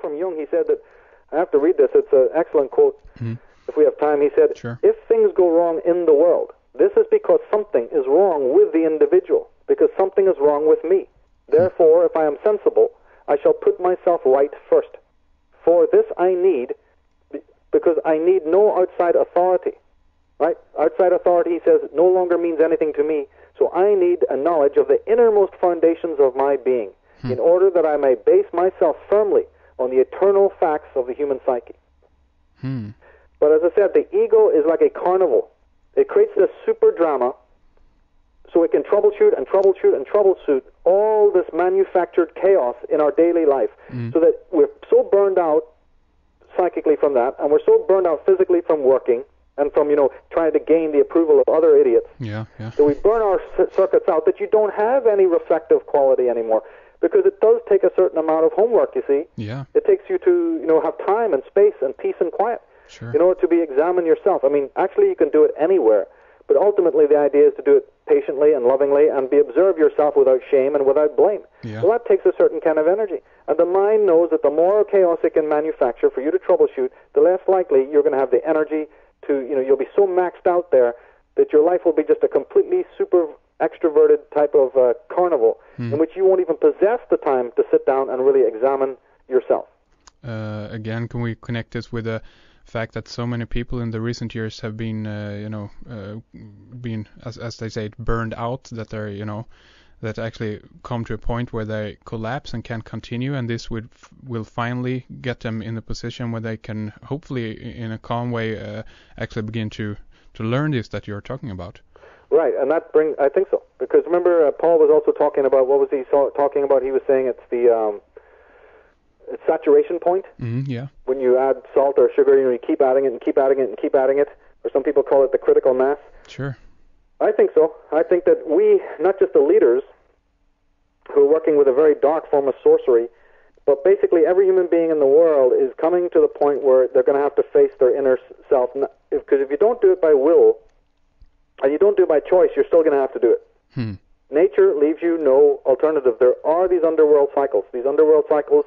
from Jung. He said that, I have to read this, it's an excellent quote. If we have time, he said, Sure. if things go wrong in the world, this is because something is wrong with the individual, because something is wrong with me. Therefore, if I am sensible, I shall put myself right first. For this I need, because I need no outside authority. Right? Outside authority, he says, no longer means anything to me, so I need a knowledge of the innermost foundations of my being, in order that I may base myself firmly on the eternal facts of the human psyche. But as I said, the ego is like a carnival. It creates this super drama so it can troubleshoot and troubleshoot and troubleshoot all this manufactured chaos in our daily life, so that we're so burned out psychically from that, and we're so burned out physically from working and from, trying to gain the approval of other idiots. So we burn our circuits out that you don't have any reflective quality anymore, because it does take a certain amount of homework, you see. It takes you to, have time and space and peace and quiet. Sure. To examine yourself. I mean, actually you can do it anywhere, but ultimately the idea is to do it patiently and lovingly and observe yourself without shame and without blame. Well, that takes a certain kind of energy. And the mind knows that the more chaos it can manufacture for you to troubleshoot, the less likely you're going to have the energy to, you'll be so maxed out there that your life will be just a completely super extroverted type of carnival in which you won't even possess the time to sit down and really examine yourself. Again, can we connect this with the fact that so many people in the recent years have been, been, as they say, burned out, that they're, that actually come to a point where they collapse and can't continue, and this will finally get them in a position where they can, hopefully, in a calm way, actually begin to learn this that you're talking about. Right, and I think so, because remember, Paul was also talking about, what was he talking about? He was saying it's the it's saturation point. When you add salt or sugar, you keep adding it and keep adding it and keep adding it, or some people call it the critical mass. Sure. I think so. I think that we, not just the leaders who are working with a very dark form of sorcery, but basically every human being in the world is coming to the point where they're going to have to face their inner self. Because if you don't do it by will, and you don't do it by choice, you're still going to have to do it. Nature leaves you no alternative. There are these underworld cycles. These underworld cycles,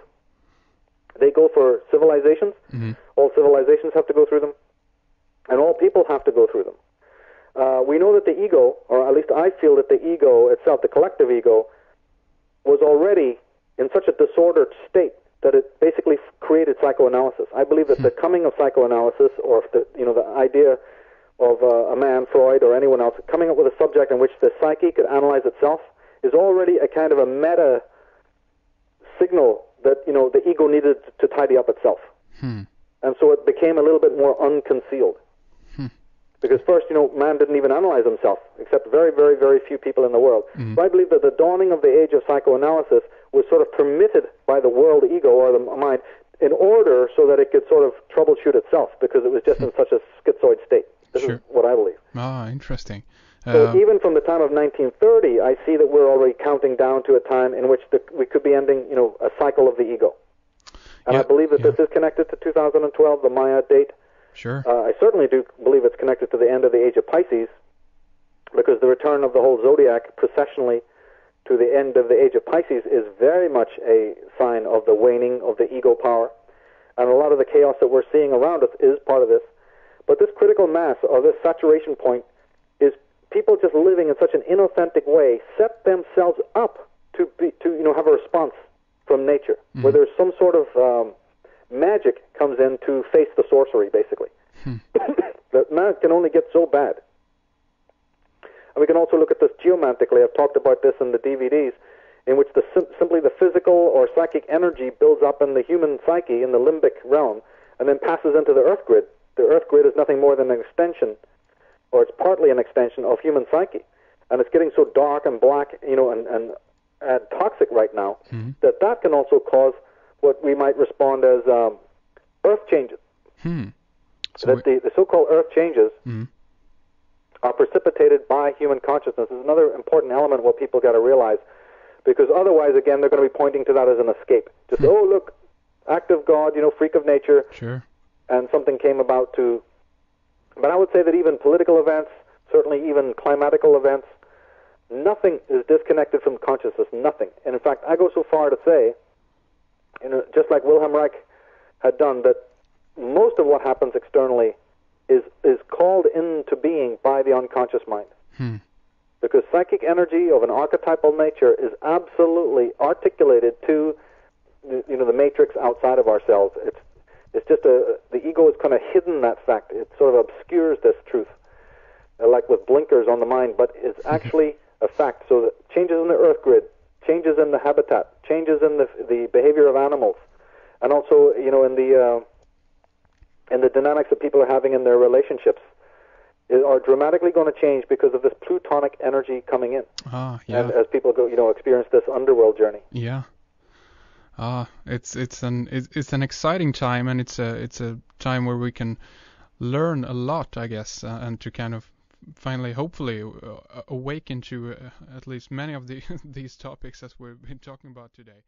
they go for civilizations. All civilizations have to go through them, and all people have to go through them. We know that the ego, or at least I feel that the ego itself, the collective ego, was already in such a disordered state that it basically created psychoanalysis. I believe that the coming of psychoanalysis, or the idea of a man, Freud, or anyone else, coming up with a subject in which the psyche could analyze itself, is already a kind of a meta signal that, the ego needed to tidy up itself. And so it became a little bit more unconcealed. Because first, man didn't even analyze himself, except very, very, very few people in the world. So I believe that the dawning of the age of psychoanalysis was sort of permitted by the world ego, or the mind, in order so that it could sort of troubleshoot itself, because it was just in such a schizoid state. This is what I believe. Interesting. So even from the time of 1930, I see that we're already counting down to a time in which we could be ending, a cycle of the ego. And I believe that this is connected to 2012, the Maya date. Sure. I certainly do believe it's connected to the end of the age of Pisces, because the return of the whole zodiac processionally to the end of the age of Pisces is very much a sign of the waning of the ego power. And a lot of the chaos that we're seeing around us is part of this. But this critical mass, or this saturation point, is people just living in such an inauthentic way set themselves up to have a response from nature, where there's some sort of magic comes in to face the sorcery, basically. That man can only get so bad. And we can also look at this geomantically. I've talked about this in the DVDs, in which simply the physical or psychic energy builds up in the human psyche, in the limbic realm, and then passes into the earth grid. The earth grid is nothing more than an extension, or it's partly an extension of human psyche. And it's getting so dark and black, and toxic right now, that can also cause what we might respond as earth changes. So that the so-called earth changes are precipitated by human consciousness. This is another important element what people got to realize, because otherwise, again, they're going to be pointing to that as an escape. Just, oh, look, act of God, freak of nature, and something came about to... But I would say that even political events, certainly even climatical events, nothing is disconnected from consciousness, nothing. And in fact, I go so far to say, just like Wilhelm Reich had done that most of what happens externally is called into being by the unconscious mind. Because psychic energy of an archetypal nature is absolutely articulated to the matrix outside of ourselves. It's just the ego is kind of hidden that fact. It sort of obscures this truth, like with blinkers on the mind, but it's actually a fact. So that changes in the earth grid, changes in the habitat, changes in the behavior of animals, and also in the dynamics that people are having in their relationships are dramatically going to change because of this plutonic energy coming in. And as people go, experience this underworld journey. Yeah. It's an exciting time, and it's a time where we can learn a lot, I guess, and to kind of finally, hopefully, awaken to at least many of these topics as we've been talking about today.